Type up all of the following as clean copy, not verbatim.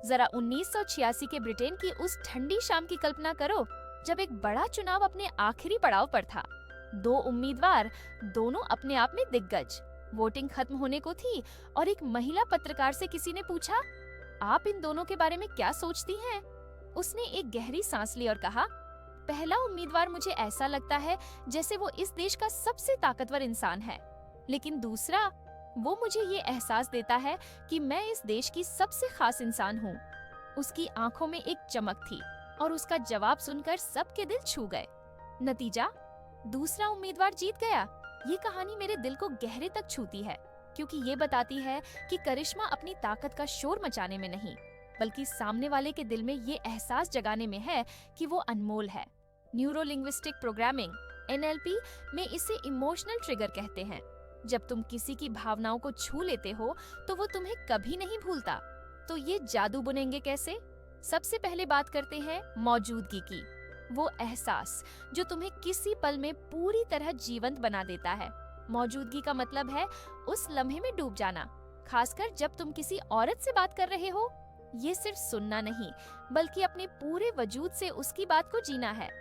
जरा 1986 के ब्रिटेन की उस ठंडी शाम की कल्पना करो, जब एक बड़ा चुनाव अपने आखिरी पड़ाव पर था। दो उम्मीदवार, दोनों अपने आप में दिग्गज। वोटिंग खत्म होने को थी और एक महिला पत्रकार से किसी ने पूछा, आप इन दोनों के बारे में क्या सोचती हैं? उसने एक गहरी सांस ली और कहा, पहला उम्मीदवार मुझे ऐसा लगता है जैसे वो इस देश का सबसे ताकतवर इंसान है, लेकिन दूसरा, वो मुझे ये एहसास देता है कि मैं इस देश की सबसे खास इंसान हूँ। उसकी आंखों में एक चमक थी और उसका जवाब सुनकर सबके दिल छू गए। नतीजा, दूसरा उम्मीदवार जीत गया। ये कहानी मेरे दिल को गहरे तक छूती है, क्योंकि ये बताती है कि करिश्मा अपनी ताकत का शोर मचाने में नहीं, बल्कि सामने वाले के दिल में ये एहसास जगाने में है कि वो अनमोल है। न्यूरो लिंग्विस्टिक प्रोग्रामिंग (NLP) में इसे इमोशनल ट्रिगर कहते हैं। जब तुम किसी की भावनाओं को छू लेते हो तो वो तुम्हें कभी नहीं भूलता। तो ये जादू बुनेंगे कैसे? सबसे पहले बात करते हैं मौजूदगी की। वो एहसास जो तुम्हें किसी पल में पूरी तरह जीवंत बना देता है। मौजूदगी का मतलब है उस लम्हे में डूब जाना, खासकर जब तुम किसी औरत से बात कर रहे हो। ये सिर्फ सुनना नहीं, बल्कि अपने पूरे वजूद से उसकी बात को जीना है।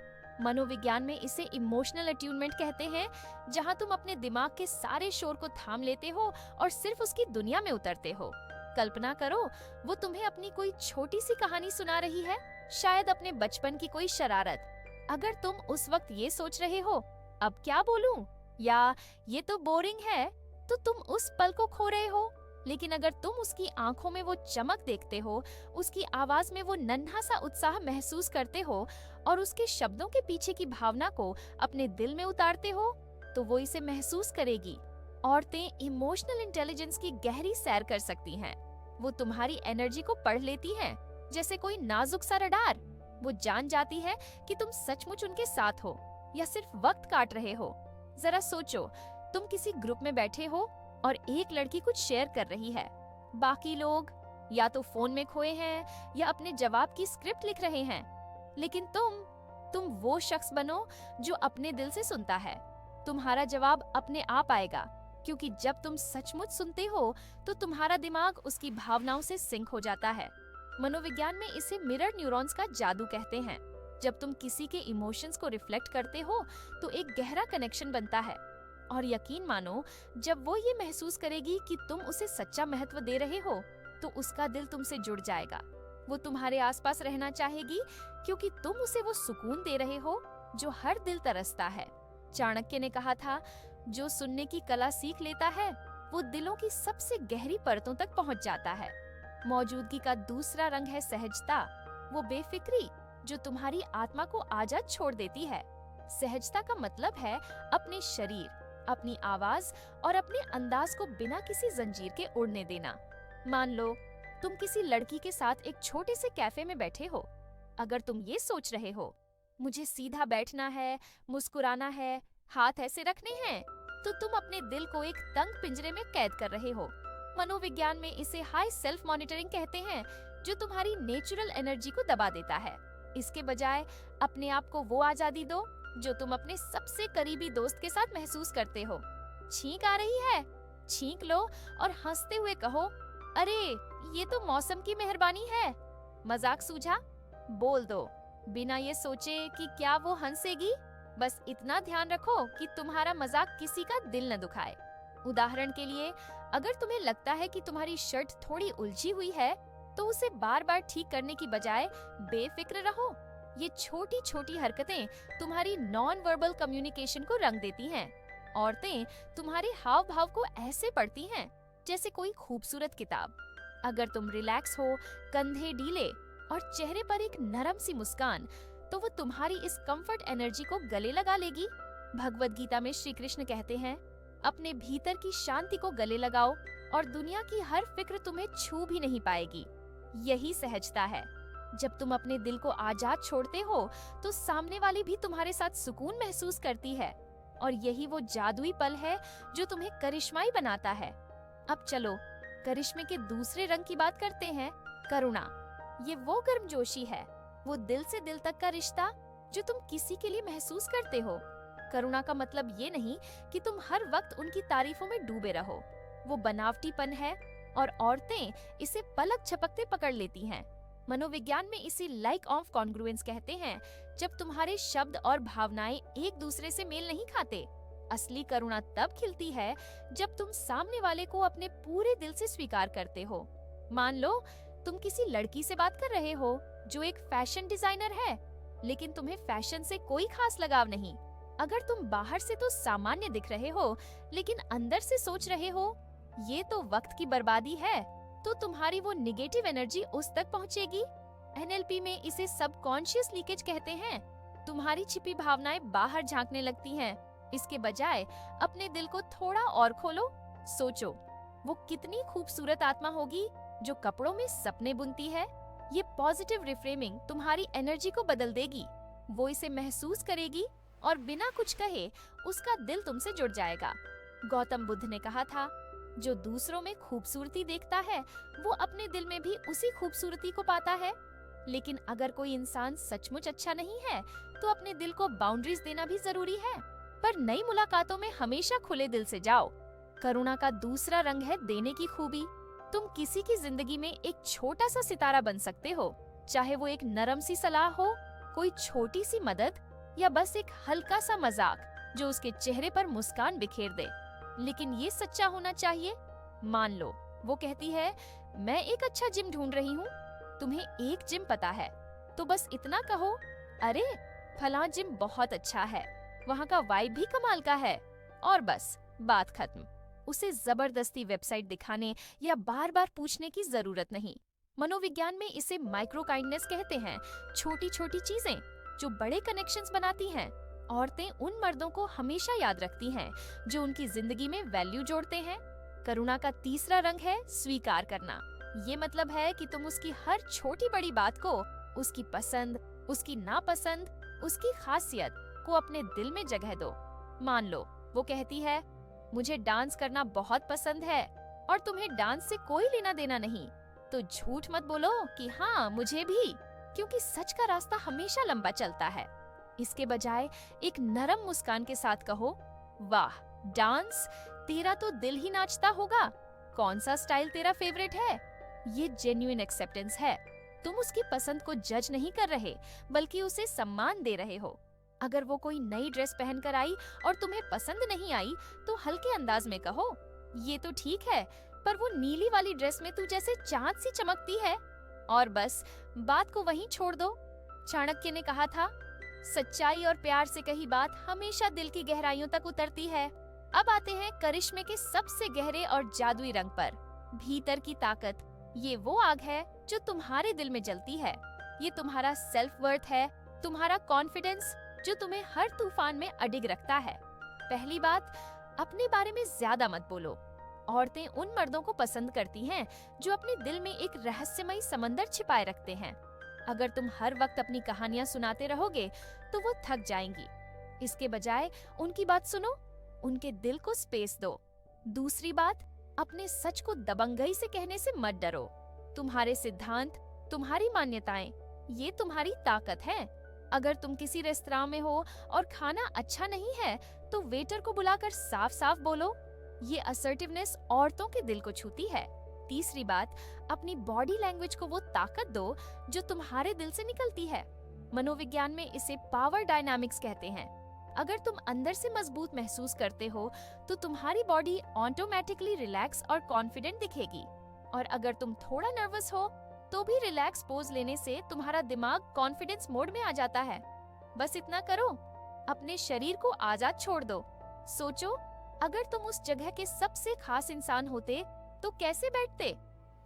मनोविज्ञान में इसे इमोशनल अट्यूनमेंट कहते हैं, जहां तुम अपने दिमाग के सारे शोर को थाम लेते हो और सिर्फ उसकी दुनिया में उतरते हो। कल्पना करो, वो तुम्हें अपनी कोई छोटी सी कहानी सुना रही है, शायद अपने बचपन की कोई शरारत। अगर तुम उस वक्त ये सोच रहे हो, अब क्या बोलूं, या ये तो बोरिंग है, तो तुम उस पल को खो रहे हो। लेकिन अगर तुम उसकी आंखों में वो चमक देखते हो, उसकी आवाज में वो नन्हा सा उत्साह महसूस करते हो और उसके शब्दों के पीछे की भावना को अपने दिल में उतारते हो, तो वो इसे महसूस करेगी। औरतें इमोशनल इंटेलिजेंस की गहरी सैर कर सकती हैं। वो तुम्हारी एनर्जी को पढ़ लेती हैं, जैसे कोई नाजुक सा रडार। वो जान जाती है कि तुम सचमुच उनके साथ हो या सिर्फ वक्त काट रहे हो। जरा सोचो, तुम किसी ग्रुप में बैठे हो और एक लड़की कुछ शेयर कर रही है। बाकी लोग या तो फोन में खोए हैं या अपने जवाब की स्क्रिप्ट लिख रहे हैं, लेकिन तुम वो शख्स बनो जो अपने दिल से सुनता है। तुम्हारा जवाब अपने आप आएगा, क्योंकि जब तुम सचमुच सुनते हो तो तुम्हारा दिमाग उसकी भावनाओं से सिंक हो जाता है। मनोविज्ञान में इसे मिरर न्यूरॉन्स का जादू कहते हैं। जब तुम किसी के इमोशंस को रिफ्लेक्ट करते हो तो एक गहरा कनेक्शन बनता है, और यकीन मानो, जब वो ये महसूस करेगी कि तुम उसे सच्चा महत्व दे रहे हो, तो उसका दिल तुमसे जुड़ जाएगा। वो तुम्हारे आसपास रहना चाहेगी, क्योंकि तुम उसे वो सुकून दे रहे हो जो हर दिल तरसता है। चाणक्य ने कहा था, जो सुनने की कला सीख लेता है वो दिलों की सबसे गहरी परतों तक पहुंच जाता है। मौजूदगी का दूसरा रंग है सहजता, वो बेफिक्री जो तुम्हारी आत्मा को आजाद छोड़ देती है। सहजता का मतलब है अपने शरीर, अपनी आवाज और अपने अंदाज को बिना किसी जंजीर के उड़ने देना। मान लो तुम किसी लड़की के साथ एक छोटे से कैफे में बैठे हो। अगर तुम ये सोच रहे हो, मुझे सीधा बैठना है, मुस्कुराना है, हाथ ऐसे रखने हैं, तो तुम अपने दिल को एक तंग पिंजरे में कैद कर रहे हो। मनोविज्ञान में इसे हाई सेल्फ मॉनिटरिंग कहते हैं, जो तुम्हारी नेचुरल एनर्जी को दबा देता है। इसके बजाय अपने आप को वो आजादी दो जो तुम अपने सबसे करीबी दोस्त के साथ महसूस करते हो। छींक आ रही है, छींक लो और हंसते हुए कहो, अरे ये तो मौसम की मेहरबानी है। मजाक सूझा? बोल दो, बिना ये सोचे कि क्या वो हंसेगी। बस इतना ध्यान रखो कि तुम्हारा मजाक किसी का दिल न दुखाए। उदाहरण के लिए, अगर तुम्हें लगता है कि तुम्हारी शर्ट थोड़ी उलझी हुई है, तो उसे बार बार ठीक करने की बजाय बेफिक्र रहो। ये छोटी छोटी हरकतें तुम्हारी नॉन वर्बल कम्युनिकेशन को रंग देती हैं। औरतें तुम्हारे हाव भाव को ऐसे पढ़ती हैं जैसे कोई खूबसूरत किताब। अगर तुम रिलैक्स हो, कंधे ढीले और चेहरे पर एक नरम सी मुस्कान, तो वो तुम्हारी इस कंफर्ट एनर्जी को गले लगा लेगी। भगवद गीता में श्री कृष्ण कहते हैं, अपने भीतर की शांति को गले लगाओ और दुनिया की हर फिक्र तुम्हें छू भी नहीं पाएगी। यही सहजता है। जब तुम अपने दिल को आजाद छोड़ते हो तो सामने वाली भी तुम्हारे साथ सुकून महसूस करती है, और यही वो जादुई पल है जो तुम्हें करिश्माई बनाता है। अब चलो करिश्मे के दूसरे रंग की बात करते हैं, करुणा। ये वो गर्मजोशी है, वो दिल से दिल तक का रिश्ता जो तुम किसी के लिए महसूस करते हो। करुणा का मतलब ये नहीं कि तुम हर वक्त उनकी तारीफों में डूबे रहो। वो बनावटीपन है, और औरतें इसे पलक झपकते पकड़ लेती हैं। मनोविज्ञान में इसे लाइक ऑफ कॉन्ग्रुएंस कहते हैं, जब तुम्हारे शब्द और भावनाएं एक दूसरे से मेल नहीं खाते। असली करुणा तब खिलती है जब तुम सामने वाले को अपने पूरे दिल से स्वीकार करते हो। मान लो तुम किसी लड़की से बात कर रहे हो जो एक फैशन डिजाइनर है, लेकिन तुम्हें फैशन से कोई खास लगाव नहीं। अगर तुम बाहर से तो सामान्य दिख रहे हो, लेकिन अंदर से सोच रहे हो ये तो वक्त की बर्बादी है, तो तुम्हारी वो निगेटिव एनर्जी उस तक पहुंचेगी। एनएलपी में इसे सबकॉन्शियस लीकेज कहते हैं। तुम्हारी छिपी भावनाएं बाहर झांकने लगती हैं। इसके बजाय अपने दिल को थोड़ा और खोलो। सोचो वो कितनी खूबसूरत आत्मा होगी जो कपड़ों में सपने बुनती है। ये पॉजिटिव रिफ्रेमिंग तुम्हारी एनर्जी को बदल देगी। वो इसे महसूस करेगी और बिना कुछ कहे उसका दिल तुमसे जुड़ जाएगा। गौतम बुद्ध ने कहा था, जो दूसरों में खूबसूरती देखता है वो अपने दिल में भी उसी खूबसूरती को पाता है। लेकिन अगर कोई इंसान सचमुच अच्छा नहीं है तो अपने दिल को बाउंड्रीज देना भी जरूरी है। पर नई मुलाकातों में हमेशा खुले दिल से जाओ। करुणा का दूसरा रंग है देने की खूबी। तुम किसी की जिंदगी में एक छोटा सा सितारा बन सकते हो, चाहे वो एक नरम सी सलाह हो, कोई छोटी सी मदद या बस एक हल्का सा मजाक जो उसके चेहरे पर मुस्कान बिखेर दे। लेकिन ये सच्चा होना चाहिए। मान लो वो कहती है, मैं एक अच्छा जिम ढूंढ रही हूँ। तुम्हें एक जिम पता है तो बस इतना कहो, अरे फलां जिम बहुत अच्छा है, वहाँ का वाइब भी कमाल का है, और बस बात खत्म। उसे जबरदस्ती वेबसाइट दिखाने या बार बार पूछने की जरूरत नहीं। मनोविज्ञान में इसे माइक्रो काइंडनेस कहते हैं। छोटी छोटी चीजें जो बड़े कनेक्शंस बनाती हैं। औरतें उन मर्दों को हमेशा याद रखती हैं जो उनकी जिंदगी में वैल्यू जोड़ते हैं। करुणा का तीसरा रंग है स्वीकार करना। ये मतलब है कि तुम उसकी हर छोटी बड़ी बात को, उसकी पसंद, उसकी नापसंद, उसकी खासियत को अपने दिल में जगह दो। मान लो वो कहती है, मुझे डांस करना बहुत पसंद है, और तुम्हें डांस से कोई लेना देना नहीं, तो झूठ मत बोलो कि हाँ मुझे भी, क्योंकि सच का रास्ता हमेशा लंबा चलता है। इसके बजाय एक नरम मुस्कान के साथ कहो, वाह डांस, तेरा तो दिल ही नाचता होगा, कौन सा स्टाइल तेरा फेवरेट है। ये जेन्युइन एक्सेप्टेंस है। तुम उसकी पसंद को जज नहीं कर रहे, बल्कि उसे सम्मान दे रहे हो। अगर वो कोई नई ड्रेस पहनकर आई और तुम्हें पसंद नहीं आई, तो हल्के अंदाज में कहो, ये तो ठीक है, पर वो नीली वाली ड्रेस में तू जैसे चांद सी चमकती है, और बस बात को वहीं छोड़ दो। चाणक्य ने कहा था, सच्चाई और प्यार से कही बात हमेशा दिल की गहराइयों तक उतरती है। अब आते हैं करिश्मे के सबसे गहरे और जादुई रंग पर, भीतर की ताकत। ये वो आग है जो तुम्हारे दिल में जलती है। ये तुम्हारा सेल्फ वर्थ है, तुम्हारा कॉन्फिडेंस जो तुम्हें हर तूफान में अडिग रखता है। पहली बात, अपने बारे में ज्यादा मत बोलो। औरतें उन मर्दों को पसंद करती हैं जो अपने दिल में एक रहस्यमयी समंदर छिपाए रखते हैं। अगर तुम हर वक्त अपनी कहानियां सुनाते रहोगे तो वो थक जाएंगी। इसके बजाय उनकी बात सुनो, उनके दिल को स्पेस दो। दूसरी बात, अपने सच को दबंगई से कहने से मत डरो। तुम्हारे सिद्धांत, तुम्हारी मान्यताएं, ये तुम्हारी ताकत है। अगर तुम किसी रेस्तरां में हो और खाना अच्छा नहीं है, तो वेटर को बुलाकर साफ साफ बोलो। ये असर्टिवनेस औरतों के दिल को छूती है। तीसरी बात, अपनी बॉडी लैंग्वेज को वो ताकत दो जो तुम्हारे दिल से निकलती है। मनोविज्ञान में इसे पावर डायनामिक्स कहते हैं। अगर तुम अंदर से मजबूत महसूस करते हो तो तुम्हारी बॉडी ऑटोमेटिकली रिलैक्स और कॉन्फिडेंट दिखेगी, और अगर तुम थोड़ा नर्वस हो तो भी रिलैक्स पोज लेने से तुम्हारा दिमाग कॉन्फिडेंस मोड में आ जाता है। बस इतना करो, अपने शरीर को आजाद छोड़ दो। सोचो, अगर तुम उस जगह के सबसे खास इंसान होते तो कैसे बैठते?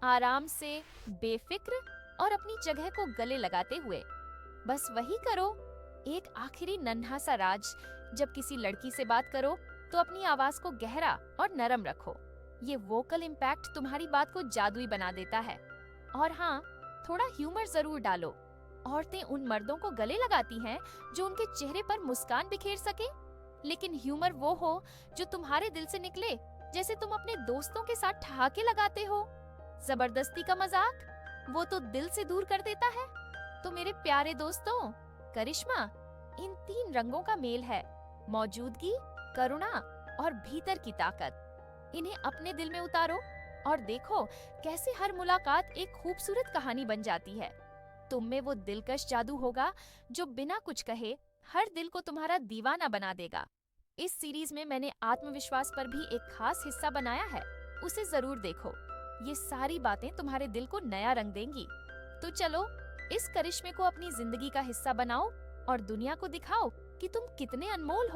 आराम से, बेफिक्र और अपनी जगह को गले लगाते हुए। बस वही करो। एक आखिरी नन्हा सा राज, जब किसी लड़की से बात करो तो अपनी आवाज को गहरा और नरम रखो। ये वोकल इम्पैक्ट तुम्हारी बात को जादुई बना देता है। और हाँ, थोड़ा ह्यूमर जरूर डालो। औरतें उन मर्दों को गले लगाती हैं जो उनके चेहरे पर मुस्कान बिखेर सके, लेकिन ह्यूमर वो हो जो तुम्हारे दिल से निकले, जैसे तुम अपने दोस्तों के साथ ठहाके लगाते हो। जबरदस्ती का मजाक, वो तो दिल से दूर कर देता है। तो मेरे प्यारे दोस्तों, करिश्मा इन 3 रंगों का मेल है, मौजूदगी, करुणा और भीतर की ताकत। इन्हें अपने दिल में उतारो और देखो कैसे हर मुलाकात एक खूबसूरत कहानी बन जाती है। तुम में वो दिलकश जादू होगा जो बिना कुछ कहे हर दिल को तुम्हारा दीवाना बना देगा। इस सीरीज में मैंने आत्मविश्वास पर भी एक खास हिस्सा बनाया है, उसे जरूर देखो। ये सारी बातें तुम्हारे दिल को नया रंग देंगी। तो चलो इस करिश्मे को अपनी जिंदगी का हिस्सा बनाओ और दुनिया को दिखाओ कि तुम कितने अनमोल हो।